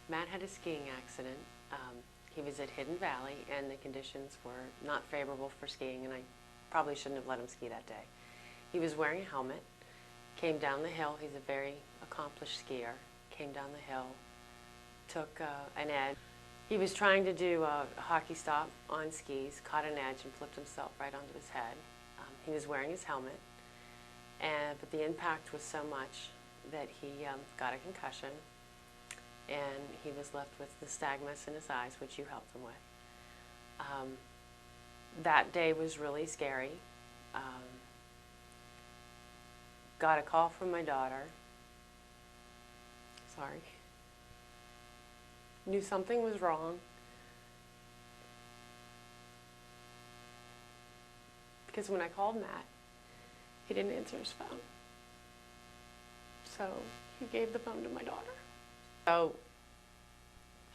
Matt had a skiing accident. He was at Hidden Valley, and the conditions were not favorable for skiing, and I probably shouldn't have let him ski that day. He was wearing a helmet, came down the hill. He's a very accomplished skier. Came down the hill, took an edge. He was trying to do a hockey stop on skis, caught an edge, and flipped himself right onto his head. He was wearing his helmet, but the impact was so much that he got a concussion, and he was left with nystagmus in his eyes, which you helped him with. That day was really scary. Got a call from my daughter. Sorry. Knew something was wrong. Because when I called Matt, he didn't answer his phone. So he gave the phone to my daughter. So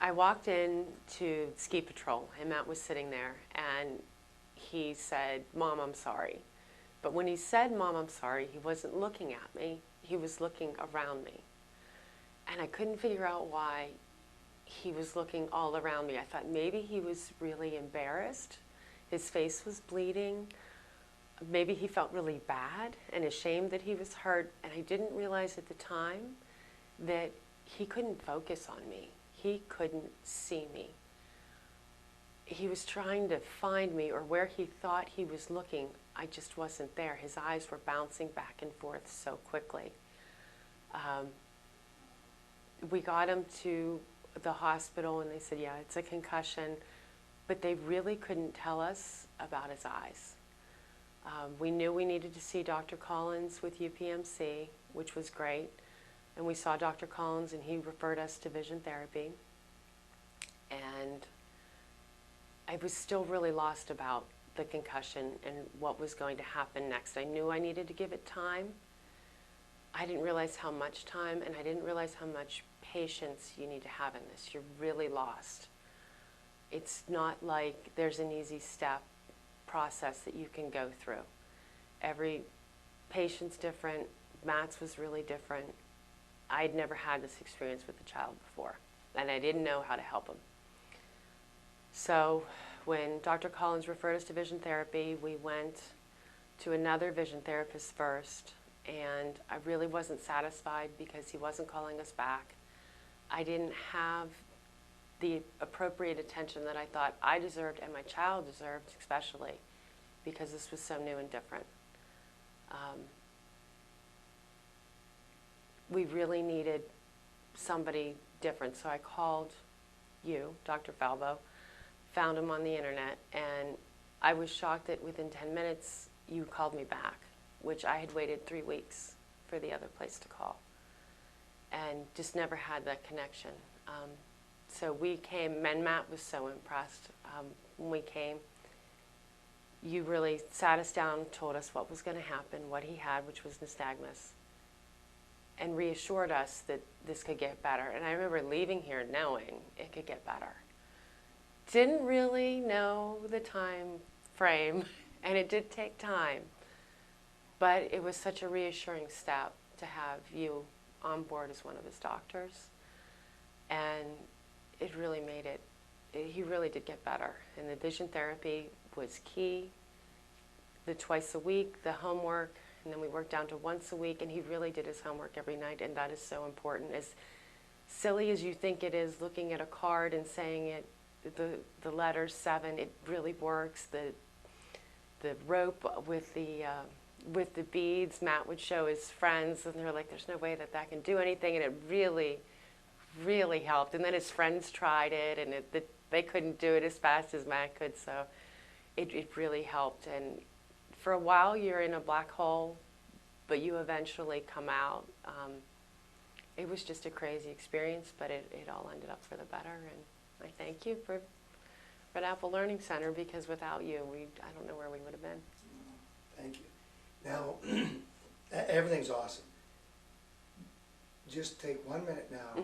I walked in to ski patrol, and Matt was sitting there, and he said, "Mom, I'm sorry." But when he said, "Mom, I'm sorry," he wasn't looking at me. He was looking around me. And I couldn't figure out why he was looking all around me. I thought maybe he was really embarrassed. His face was bleeding. Maybe he felt really bad and ashamed that he was hurt. And I didn't realize at the time that he couldn't focus on me. He couldn't see me. He was trying to find me, or where he thought he was looking, I just wasn't there. His eyes were bouncing back and forth so quickly. We got him to the hospital, and they said, yeah, it's a concussion, but they really couldn't tell us about his eyes. We knew we needed to see Dr. Collins with UPMC, which was great, and we saw Dr. Collins, and he referred us to vision therapy, and I was still really lost about the concussion and what was going to happen next. I knew I needed to give it time. I didn't realize how much time, and I didn't realize how much patience you need to have in this. You're really lost. It's not like there's an easy step process that you can go through. Every patient's different. Matt's was really different. I'd never had this experience with a child before, and I didn't know how to help him. So when Dr. Collins referred us to vision therapy, we went to another vision therapist first, and I really wasn't satisfied because he wasn't calling us back. I didn't have the appropriate attention that I thought I deserved and my child deserved, especially because this was so new and different. We really needed somebody different, so I called you, Dr. Falvo, found him on the internet, and I was shocked that within 10 minutes you called me back, which I had waited 3 weeks for the other place to call, and just never had that connection. So we came, and Matt was so impressed. When we came, you really sat us down, told us what was going to happen, what he had, which was nystagmus, and reassured us that this could get better. And I remember leaving here knowing it could get better. Didn't really know the time frame, and it did take time, but it was such a reassuring step to have you on board as one of his doctors, and it really made it, he really did get better. And the vision therapy was key, the twice a week, the homework, and then we worked down to once a week, and he really did his homework every night, and that is so important. As silly as you think it is, looking at a card and saying it, the letter 7, it really works. The rope with the beads, Matt would show his friends, and they're like, there's no way that can do anything, and it really, really helped. And then his friends tried it, and they couldn't do it as fast as Matt could, so it really helped. And for a while you're in a black hole, but you eventually come out. It was just a crazy experience, but it all ended up for the better, and I thank you for Red Apple Learning Center, because without you, I don't know where we would have been. Thank you. Now, everything's awesome. Just take 1 minute now,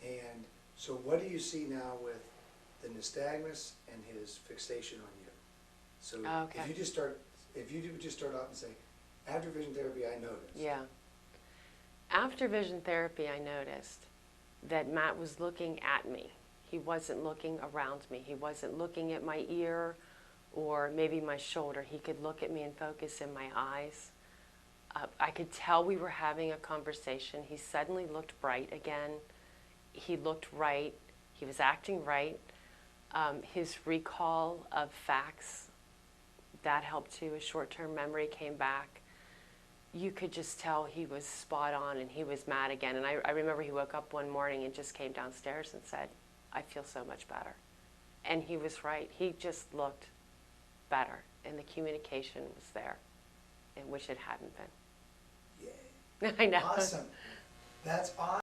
and so what do you see now with the nystagmus and his fixation on you? So Okay. if you would just start off and say, after vision therapy, I noticed. Yeah. After vision therapy, I noticed that Matt was looking at me. He wasn't looking around me. He wasn't looking at my ear or maybe my shoulder. He could look at me and focus in my eyes. I could tell we were having a conversation. He suddenly looked bright again. He looked right. He was acting right. His recall of facts, that helped too. His short-term memory came back. You could just tell he was spot on and he was mad again. And I remember he woke up one morning and just came downstairs and said, I feel so much better. And he was right. He just looked better and the communication was there, in which it hadn't been. Yay. I know. Awesome. That's awesome.